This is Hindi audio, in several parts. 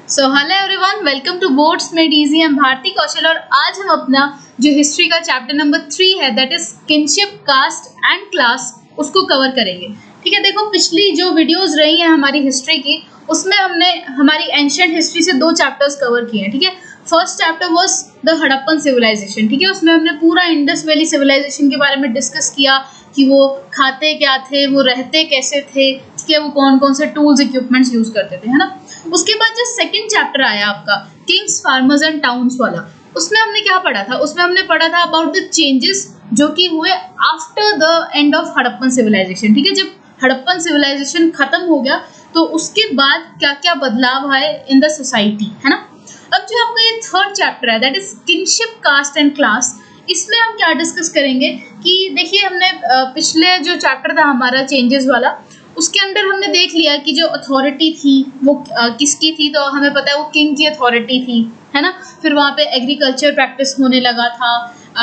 So hello everyone, welcome to boards made easy. हम भारती कौशल और आज हम अपना जो हिस्ट्री का चैप्टर नंबर 3 है that is kinship, caste and class, उसको कवर करेंगे। ठीक है, देखो पिछली जो वीडियोस रही हैं हमारी हिस्ट्री की, उसमें हमने हमारी एंशिएंट हिस्ट्री से 2 चैप्टर्स कवर किए हैं। ठीक है, first chapter was the Harappan civilisation. ठीक है, उसमें हमने पूरा इंडस वैली सिविलाइजेशन के बारे में डिस्कस किया कि वो खाते क्या थे, वो रहते कैसे थे, ठीक है, वो कौन कौन से टूल्स इक्विपमेंट्स यूज करते थे, है ना। उसके बाद जो सेकंड चैप्टर आया आपका किंग्स, फार्मर्स एंड टाउन्स वाला, उसमें हमने क्या पढ़ा था? उसमें हमने पढ़ा था अबाउट द चेंजेस जो कि हुए after the end of Harappan civilisation. ठीक है, जब हड़प्पन सिविलाइजेशन खत्म हो गया तो उसके बाद क्या क्या बदलाव आए इन द सोसाइटी, है ना। अब जो आपका ये थर्ड चैप्टर है that is kingship, caste and class, इसमें हम क्या डिस्कस करेंगे कि देखिए हमने पिछले जो चैप्टर था हमारा चेंजेस वाला, उसके अंदर हमने देख लिया कि जो अथॉरिटी थी वो किसकी थी, तो हमें पता है वो किंग की अथॉरिटी थी, है ना। फिर वहाँ पे एग्रीकल्चर प्रैक्टिस होने लगा था,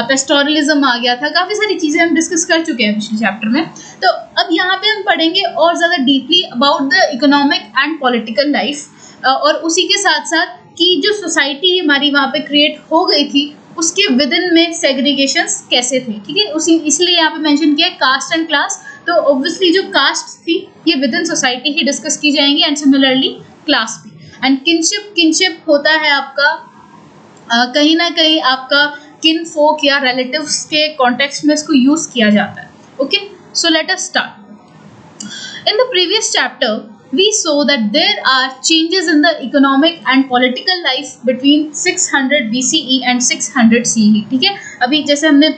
पेस्टोरलिज्म आ गया था, काफ़ी सारी चीज़ें हम डिस्कस कर चुके हैं पिछले चैप्टर में। तो अब यहाँ पे हम पढ़ेंगे और ज़्यादा deeply about the economic and political life, और उसी के साथ साथ कि जो सोसाइटी हमारी वहाँ पे क्रिएट हो गई थी उसके विद इन में सेग्रीगेशंस कैसे थे। ठीक है, उसी इसलिए यहाँ पे मेंशन किया है कास्ट एंड क्लास। तो ऑब्वियसली जो कास्ट थी ये with in society he discuss की जाएंगी एंड सिमिलरली क्लास भी। एंड किनशिप होता है आपका कहीं ना कहीं आपका किन फोक या रिलेटिव्स के कॉन्टेक्स्ट में इसको यूज किया जाता है। Okay, so let us start. In the previous chapter we saw that there are changes in the economic and political life between 600 BCE and 600 CE। ठीक है, अभी जैसे हमने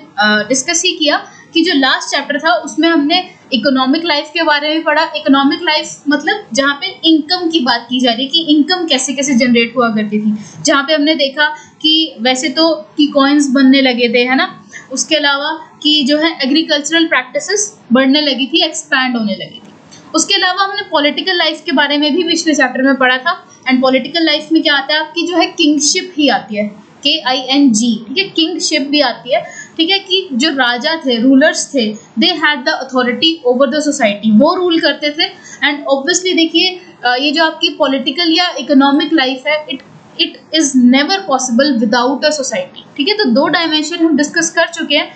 डिस्कस ही किया कि जो लास्ट चैप्टर था उसमें हमने इकोनॉमिक लाइफ के बारे में पढ़ा। इकोनॉमिक लाइफ मतलब जहाँ पे इनकम की बात की जा रही है कि इनकम कैसे कैसे जनरेट हुआ करती थी, जहाँ पे हमने देखा कि वैसे तो कि कॉइन्स बनने लगे थे, है ना। उसके अलावा कि जो है एग्रीकल्चरल प्रैक्टिसेस बढ़ने लगी थी, एक्सपैंड होने लगी थी। उसके अलावा हमने पॉलिटिकल लाइफ के बारे में भी पिछले चैप्टर में पढ़ा था। एंड पॉलिटिकल लाइफ में क्या आता है आपकी जो है किंगशिप ही आती है, KING। ठीक है, किंगशिप भी आती है। ठीक है, कि जो राजा थे, रूलर्स थे, they had the authority over the society, वो रूल करते थे। एंड ऑब्वियसली देखिए ये जो आपकी पॉलिटिकल या इकोनॉमिक लाइफ है it is never possible without a society. ठीक है, तो 2 डायमेंशन हम डिस्कस कर चुके हैं,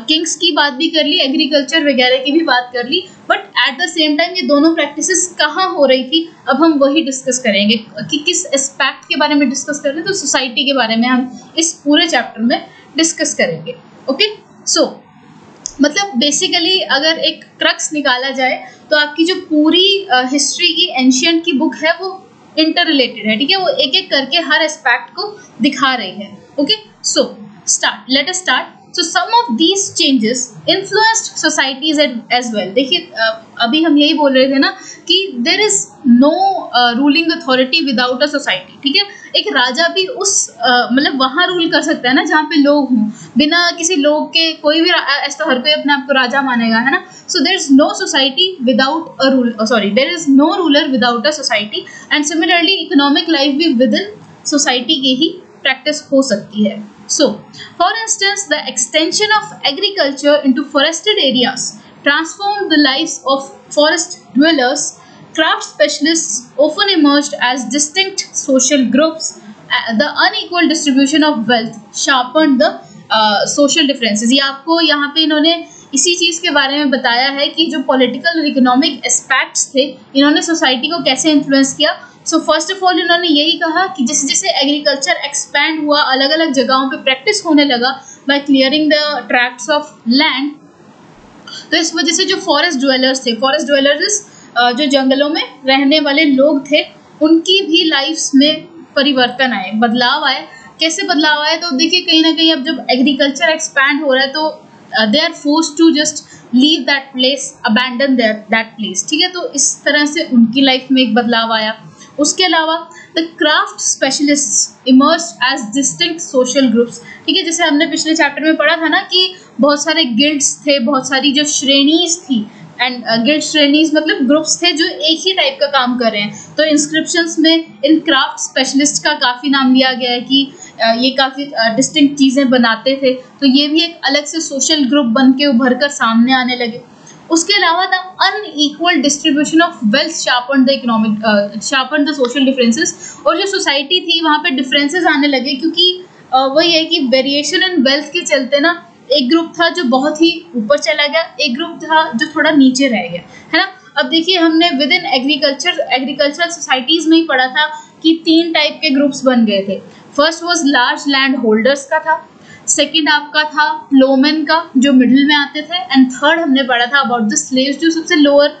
किंग्स की बात भी कर ली, एग्रीकल्चर वगैरह की भी बात कर ली, but at the same time ये दोनों प्रैक्टिसेस कहाँ हो रही थी अब हम वही डिस्कस करेंगे कि किस एस्पेक्ट के बारे में डिस्कस कर रहे हैं। तो सोसाइटी के बारे में हम इस पूरे चैप्टर में डिस्कस करेंगे। ओके, सो मतलब बेसिकली अगर एक क्रक्स निकाला जाए तो आपकी जो पूरी हिस्ट्री की एंशिएंट की बुक है वो इंटर रिलेटेड है। ठीक है, वो एक एक करके हर एस्पेक्ट को दिखा रही है। Okay, so let us start. So some of these changes influenced societies as well। देखिए अभी हम यही बोल रहे थे ना कि there is no ruling authority without a society। ठीक है, एक राजा भी उस मतलब वहाँ रूल कर सकता है ना जहाँ पे लोग हों, बिना किसी लोग के कोई भी ऐसा हर कोई अपने आप को राजा मानेगा, है ना। So there is no society without a rule, there is no ruler without a society। and similarly economic life भी within society की ही practice हो सकती है। So, for instance, the extension of agriculture into forested areas transformed the lives of forest dwellers. Craft specialists often emerged as distinct social groups. The unequal distribution of wealth sharpened the social differences। ये आपको यहाँ पे इन्होंने इसी चीज़ के बारे में बताया है कि जो पॉलिटिकल और इकोनॉमिक एस्पेक्ट्स थे इन्होंने सोसाइटी को कैसे इन्फ्लुएंस किया। सो फर्स्ट ऑफ ऑल इन्होंने यही कहा कि जैसे जैसे एग्रीकल्चर एक्सपैंड हुआ, अलग अलग जगहों पे प्रैक्टिस होने लगा by clearing the tracts of land, तो इस वजह से जो फॉरेस्ट ड्वेलर्स जो जंगलों में रहने वाले लोग थे उनकी भी लाइफ्स में परिवर्तन आए, बदलाव आए। कैसे बदलाव आए? तो देखिए कहीं ना कहीं अब जब एग्रीकल्चर एक्सपैंड हो रहा है तो they are forced to just leave that place, abandon that place. ठीक है, तो इस तरह से उनकी लाइफ में एक बदलाव आया। उसके अलावा the craft specialists emerged as distinct social groups. ठीक है, जैसे हमने पिछले चैप्टर में पढ़ा था ना कि बहुत सारे गिल्ड्स थे, बहुत सारी जो श्रेणीज थी, एंड गिल्ड श्रेणीज मतलब ग्रुप्स थे जो एक ही टाइप का काम कर रहे हैं। तो इंस्क्रिप्शंस में इन क्राफ्ट स्पेशलिस्ट का काफ़ी नाम लिया गया है कि ये काफ़ी डिस्टिंक्ट चीज़ें बनाते थे, तो ये भी एक अलग से सोशल ग्रुप बन के उभर कर सामने आने लगे। उसके अलावा the unequal distribution of wealth sharpen the social differences, और जो सोसाइटी थी वहाँ पे डिफरेंसेस आने लगे, क्योंकि वही है कि वेरिएशन इन वेल्थ के चलते ना एक ग्रुप था जो बहुत ही ऊपर चला गया, एक ग्रुप था जो थोड़ा नीचे रह गया, है ना। अब देखिए हमने विद इन एग्रीकल्चरल सोसाइटीज में ही पढ़ा था कि 3 टाइप के ग्रुप्स बन गए थे। First was large land holders का था, सेकंड आपका था प्लोमेन का जो मिडिल में आते थे, एंड थर्ड हमने पढ़ा था अबाउट द स्लेव्स जो सबसे लोअर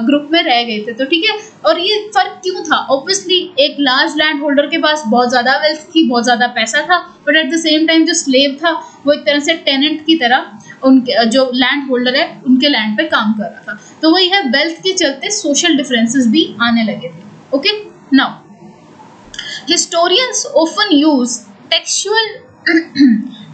ग्रुप में रह गए थे। तो ठीक है, और ये फर्क क्यों था? ऑब्वियसली एक लार्ज लैंड होल्डर के पास बहुत ज़्यादा वेल्थ थी, बहुत ज़्यादा पैसा था, but at the same time जो स्लेव था वो एक तरह से टेनेंट की तरह उनके जो लैंड होल्डर है उनके लैंड पे काम कर रहा था। तो वही है, वेल्थ के चलते सोशल डिफरेंसेस भी आने लगे थे। Okay, now historians often use textual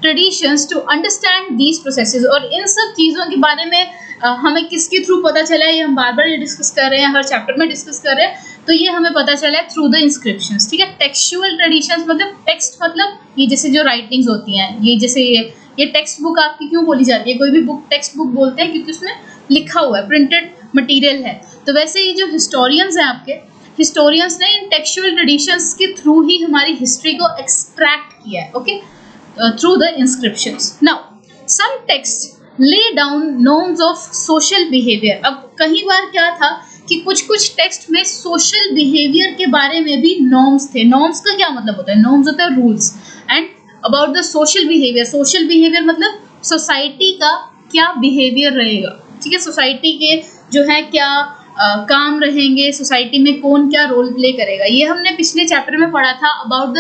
traditions to understand these processes, और इन सब चीज़ों के बारे में हमें किसके थ्रू पता चला है, ये हम बार बार ये डिस्कस कर रहे हैं, हर चैप्टर में डिस्कस कर रहे हैं, तो ये हमें पता चला है थ्रू द इंस्क्रिप्शंस। ठीक है, टेक्सचुअल ट्रेडिशंस मतलब टेक्स्ट, मतलब ये जैसे जो राइटिंग्स होती हैं, ये जैसे ये टेक्स्ट बुक आपकी क्यों बोली जाती है, कोई भी बुक टेक्स्ट बुक बोलते हैं क्योंकि उसमें लिखा हुआ है, प्रिंटेड मटीरियल है। तो वैसे ही जो हिस्टोरियंस हैं आपके, हिस्टोरियंस ने इन टेक्सचुअल ट्रेडिशंस के थ्रू ही हमारी हिस्ट्री को एक्सट्रैक्ट किया है। Okay, through the inscriptions. Now, some texts lay down norms of social behavior. अब कई बार क्या था कि कुछ टेक्स्ट में सोशल बिहेवियर के बारे में भी नॉर्म्स थे। नॉर्म्स का क्या मतलब होता है? नॉर्म्स होता है rules, and about the social behaviour, social behaviour मतलब सोसाइटी का क्या बिहेवियर रहेगा। ठीक है, सोसाइटी के जो है क्या काम रहेंगे, सोसाइटी में कौन क्या रोल प्ले करेगा, ये हमने पिछले चैप्टर में पढ़ा था अबाउट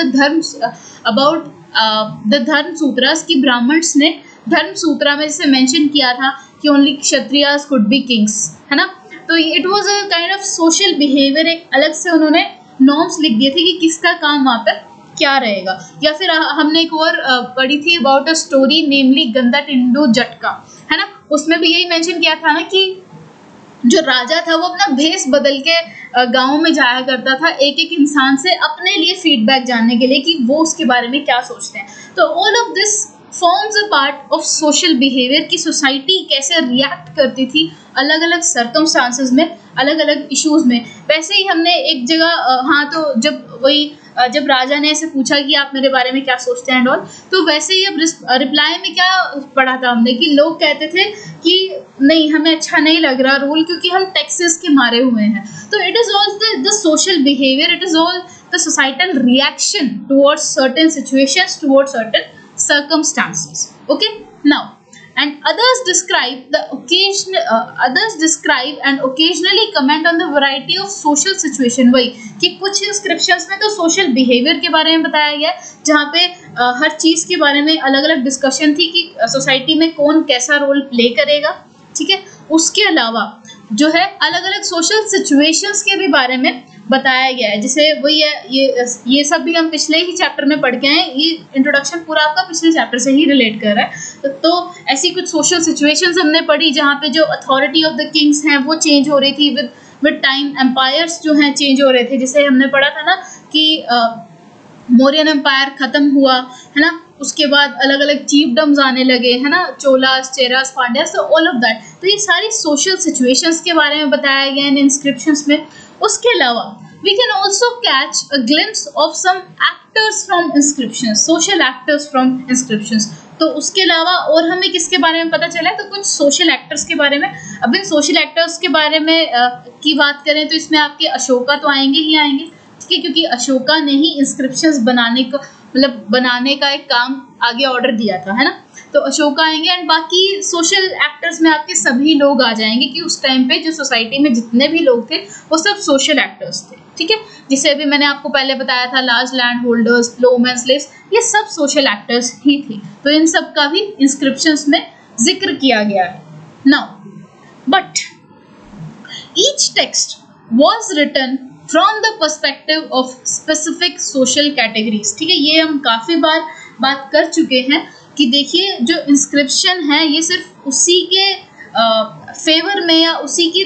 द धर्म सूत्रास की ब्राह्मण्स ने धर्म सूत्रा में जैसे मेंशन किया था कि only Kshatriyas could be Kings, है ना। तो it was a kind of social behaviour, एक अलग से उन्होंने नॉर्म्स लिख दिए थे कि किसका काम वहाँ पर क्या रहेगा। या फिर हमने एक और पढ़ी थी अबाउट अ स्टोरी नेमली गंदा टिंडू जटका, है ना, उसमें भी यही मेंशन किया था ना कि जो राजा था वो अपना भेष बदल के गाँव में जाया करता था एक एक इंसान से अपने लिए फीडबैक जानने के लिए कि वो उसके बारे में क्या सोचते हैं। तो all of this forms a part of social behaviour की सोसाइटी कैसे रिएक्ट करती थी अलग अलग सर्कमस्टांसेस में, अलग अलग इश्यूज में। वैसे ही हमने एक जगह तो जब राजा ने ऐसे पूछा कि आप मेरे बारे में क्या सोचते हैं एंड ऑल, तो वैसे ही अब रिप्लाई में क्या पढ़ा था हमने कि लोग कहते थे कि नहीं, हमें अच्छा नहीं लग रहा रूल क्योंकि हम टैक्सेस के मारे हुए हैं। तो it is all the social behaviour, it is all the societal reaction towards certain situations, towards certain circumstances. Okay, now and others describe and occasionally comment on the variety of social situation. वही कि कुछ inscriptions में तो social behavior के बारे में बताया गया है जहाँ पे हर चीज़ के बारे में अलग अलग डिस्कशन थी कि सोसाइटी में कौन कैसा रोल प्ले करेगा। ठीक है, उसके अलावा जो है अलग अलग सोशल सिचुएशंस के भी बारे में बताया गया है। जैसे वही है, ये सब भी हम पिछले ही चैप्टर में पढ़ के आए, ये इंट्रोडक्शन पूरा आपका पिछले चैप्टर से ही रिलेट कर रहा है। तो ऐसी कुछ सोशल सिचुएशंस हमने पढ़ी जहाँ पे जो अथॉरिटी ऑफ द किंग्स हैं वो चेंज हो रही थी विद टाइम, एम्पायर्स जो हैं चेंज हो रहे थे। जैसे हमने पढ़ा था ना कि मौर्यन एम्पायर खत्म हुआ, है ना, उसके बाद अलग अलग चीफडम्स आने लगे, है ना, चोलास, चेरास, पांड्यास, तो ऑल ऑफ दैट। तो ये सारी सोशल सिचुएशंस के बारे में बताया गया इन इंस्क्रिप्शंस में। उसके अलावा we can also catch a glimpse of some actors from inscriptions, social actors from inscriptions। तो उसके अलावा और हमें किसके बारे में पता चला है? तो कुछ सोशल एक्टर्स के बारे में। अब इन सोशल एक्टर्स के बारे में की बात करें तो इसमें आपके अशोका तो आएंगे ही आएंगे, ठीक है, क्योंकि अशोका ने ही इंस्क्रिप्शंस बनाने का एक काम आगे ऑर्डर दिया था, है ना। तो अशोका आएंगे एंड बाकी सोशल एक्टर्स में आपके सभी लोग आ जाएंगे कि उस टाइम पे जो सोसाइटी में जितने भी लोग थे वो सब सोशल एक्टर्स थे। ठीक है, जिसे अभी मैंने आपको पहले बताया था, लार्ज लैंड होल्डर्स, प्लोमेन, स्लेव्स, ये सब सोशल एक्टर्स ही थे। तो इन सब का भी इंस्क्रिप्शंस में जिक्र किया गया है। Now but each text was written from the perspective of specific social categories. ठीक है, ये हम काफ़ी बार बात कर चुके हैं कि देखिए जो इंस्क्रिप्शन है ये सिर्फ उसी के फेवर में या उसी की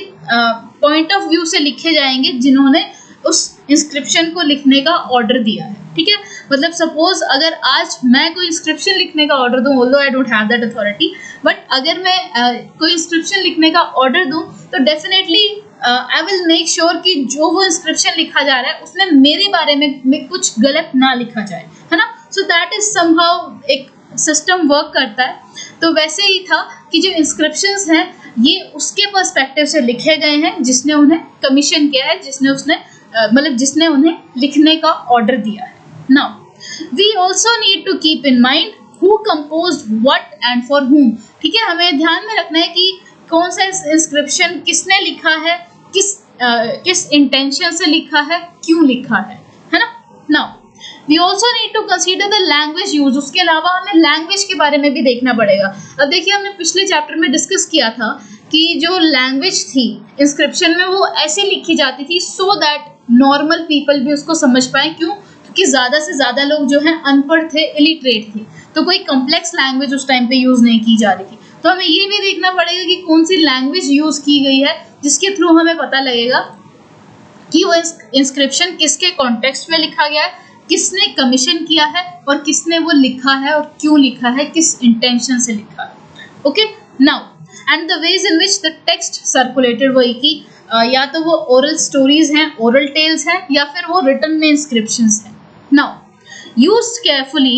पॉइंट ऑफ व्यू से लिखे जाएंगे जिन्होंने उस इंस्क्रिप्शन को लिखने का ऑर्डर दिया है। ठीक है, मतलब सपोज अगर आज मैं कोई इंस्क्रिप्शन लिखने का ऑर्डर दूं, although I don't have that authority, but अगर मैं कोई इंस्क्रिप्शन लिखने का ऑर्डर दूं तो definitely I will make sure कि जो वो इंस्क्रिप्शन लिखा जा रहा है उसमें मेरे बारे में कुछ गलत ना लिखा जाए, है ना। सो दैट इज समहाउ एक सिस्टम वर्क करता है। तो वैसे ही था कि जो इंस्क्रिप्शंस हैं ये उसके पर्सपेक्टिव से लिखे गए हैं जिसने उन्हें कमीशन किया है, जिसने उन्हें लिखने का ऑर्डर दिया है। Now we also need to keep in mind who composed what and for whom। ठीक है, हमें ध्यान में रखना है कि कौन सा इंस्क्रिप्शन किसने लिखा है, किस इंटेंशन से लिखा है, क्यों लिखा है ना। Now we also need to consider the language use. उसके अलावा हमें लैंग्वेज के बारे में भी देखना पड़ेगा। अब देखिए, हमने पिछले चैप्टर में डिस्कस किया था कि जो लैंग्वेज थी इंस्क्रिप्शन में वो ऐसे लिखी जाती थी सो दैट नॉर्मल पीपल भी उसको समझ पाए। क्यों? क्योंकि ज़्यादा से ज़्यादा लोग जो हैं अनपढ़ थे, इलिटरेट थे, तो कोई कॉम्प्लेक्स लैंग्वेज उस टाइम पे यूज़ नहीं की जा रही थी। तो हमें ये भी देखना पड़ेगा कि कौन सी लैंग्वेज यूज़ की गई है जिसके थ्रू हमें पता लगेगा कि वो इंस्क्रिप्शन किसके कॉन्टेक्स्ट में लिखा गया है, किसने कमीशन किया है और किसने वो लिखा है और क्यों लिखा है, किस इंटेंशन से लिखा है। Okay, now and the ways in which the text circulated, वही कि या तो वो ओरल स्टोरीज हैं, ओरल टेल्स हैं, या फिर वो रिटन में इंस्क्रिप्शंस हैं। Now used carefully,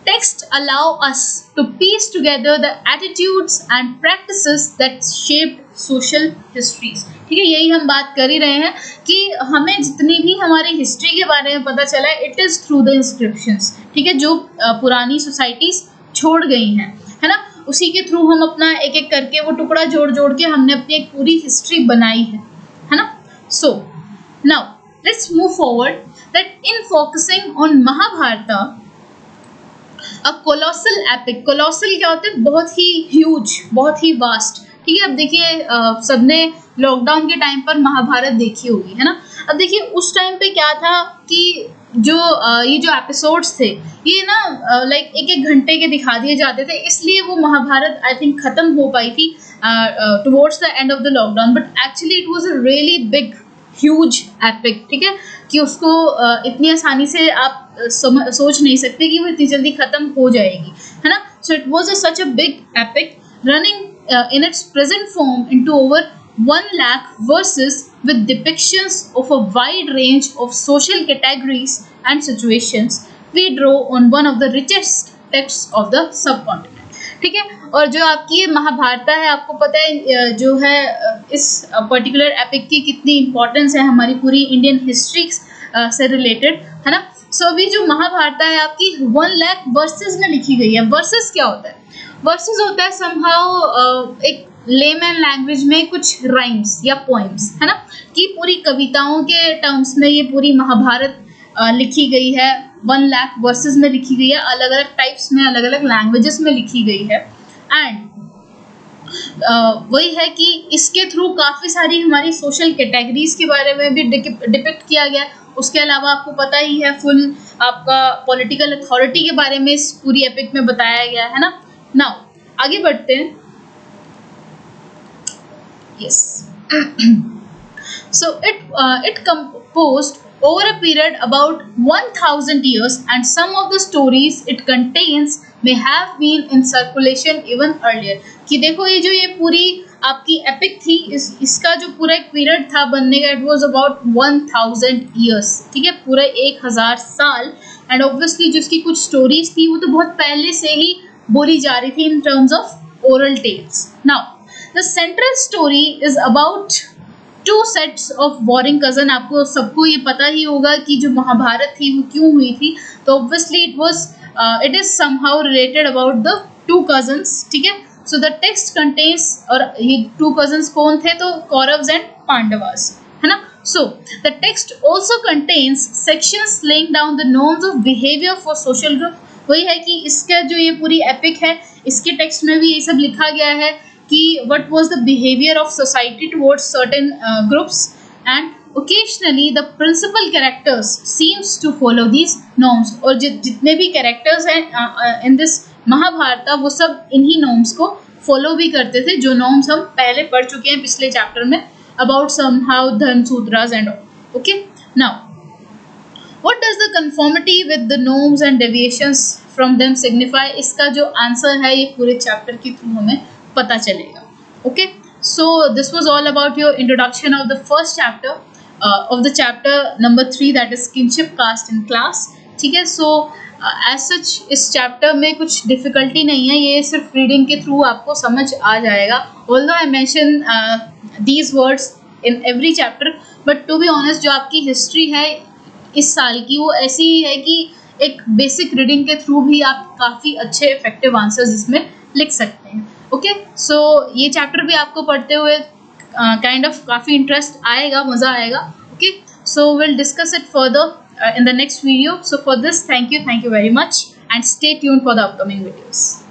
text allow us to piece together the attitudes and practices that shaped social histories। ठीक है, यही हम बात कर ही रहे हैं कि हमें जितनी भी हमारी हिस्ट्री के बारे में पता चला है, it is through the inscriptions. ठीक है, जो पुरानी सोसाइटीज छोड़ गई हैं, है ना, उसी के थ्रू हम अपना एक एक करके वो टुकड़ा जोड़ जोड़ के हमने अपनी एक पूरी हिस्ट्री बनाई है ना। So now let's move forward that in focusing on Mahabharata, a colossal epic. Colossal क्या होता है? बहुत ही ह्यूज, बहुत ही वास्ट। ठीक है, अब देखिए सबने लॉकडाउन के टाइम पर महाभारत देखी होगी, है ना। अब देखिए उस टाइम पे क्या था कि जो ये जो एपिसोड्स थे ये ना लाइक एक एक घंटे के दिखा दिए जाते थे, इसलिए वो महाभारत आई थिंक ख़त्म हो पाई थी towards the end of the lockdown. But actually it was a really big huge epic. ठीक है, कि उसको इतनी आसानी से आप सोच नहीं सकते कि वो इतनी जल्दी ख़त्म हो जाएगी, है ना। So it was such a big epic running in its present form into over 1 lakh verses with depictions of a wide range of social categories and situations we draw on one of the richest texts of the subcontinent। ठीक है, और जो आपकी ये महाभारत है, आपको पता है जो है इस पर्टिकुलर एपिक की कितनी इंपॉर्टेंस है हमारी पूरी इंडियन हिस्ट्री से रिलेटेड, है ना। सो अभी जो महाभारत है आपकी 1 लाख वर्सेस में लिखी गई है। वर्सेस क्या होता है? वर्सेस होता है समहाउ एक लेमैन लैंग्वेज में कुछ राइम्स या पोएम्स, है ना, कि पूरी कविताओं के टर्म्स में ये पूरी महाभारत लिखी गई है। 1 लाख वर्सेस में लिखी गई है, अलग अलग टाइप्स में, अलग अलग लैंग्वेजेस में लिखी गई है। एंड वही है कि इसके थ्रू काफ़ी सारी हमारी सोशल कैटेगरीज के बारे में भी डिपिक्ट किया गया। उसके अलावा आपको पता ही है फुल आपका पॉलिटिकल अथॉरिटी के बारे में इस पूरी एपिक में बताया गया है ना। नाउ आगे बढ़ते हैं। Yes, so it composed over a period about 1000 years and some of the stories it contains may have been in circulation even earlier। कि देखो ये पूरी आपकी एपिक थी, इसका जो पूरा एक पीरियड था बनने का, इट वाज अबाउट 1000 years। ठीक है, पूरा 1000 साल। एंड ऑब्वियसली जो उसकी कुछ स्टोरीज थी वो तो बहुत पहले से ही बोली जा रही थी in terms of oral tales. Now the central story is about 2 sets of warring cousin। आपको सबको ये पता ही होगा कि जो महाभारत थी वो क्यों हुई थी। तो obviously it is somehow related about the 2 cousins। ठीक है, सो द टेक्स्ट कंटेन्स, और ये 2 cousins कौन थे? तो कौरव्स एंड पांडवास, है ना। So the text also contains sections laying down the norms of behaviour for social group. वही है कि इसका जो ये पूरी एपिक है, इसके टेक्स्ट में भी ये सब लिखा गया है कि what was the behavior of society towards certain groups, and occasionally the principal characters seems to follow these norms। और जितने भी characters हैं in this महाभारत वो सब इन्हीं norms को follow भी करते थे, जो norms हम पहले पढ़ चुके हैं पिछले chapter में about somehow धर्म सूत्रास and all। Okay, now what does the conformity with the norms and deviations from them signify, इसका जो आंसर है ये पूरे चैप्टर के थ्रू हमें पता चलेगा. Okay, so this was all about your introduction of the first chapter of the chapter number 3, that is kinship, caste and class. ठीक है, so as such इस चैप्टर में कुछ डिफिकल्टी नहीं है, ये सिर्फ रीडिंग के थ्रू आपको समझ आ जाएगा. although I mention these words in every chapter, but to be honest जो आपकी हिस्ट्री है इस साल की वो ऐसी ही है कि एक बेसिक रीडिंग के थ्रू भी आप काफ़ी अच्छे इफेक्टिव आंसर्स इसमें लिख सकते हैं. ओके, सो ये चैप्टर भी आपको पढ़ते हुए काइंड ऑफ काफ़ी इंटरेस्ट आएगा, मज़ा आएगा. Okay, so will discuss it further in the next video. So for this, thank you very much, and stay tuned for the upcoming videos.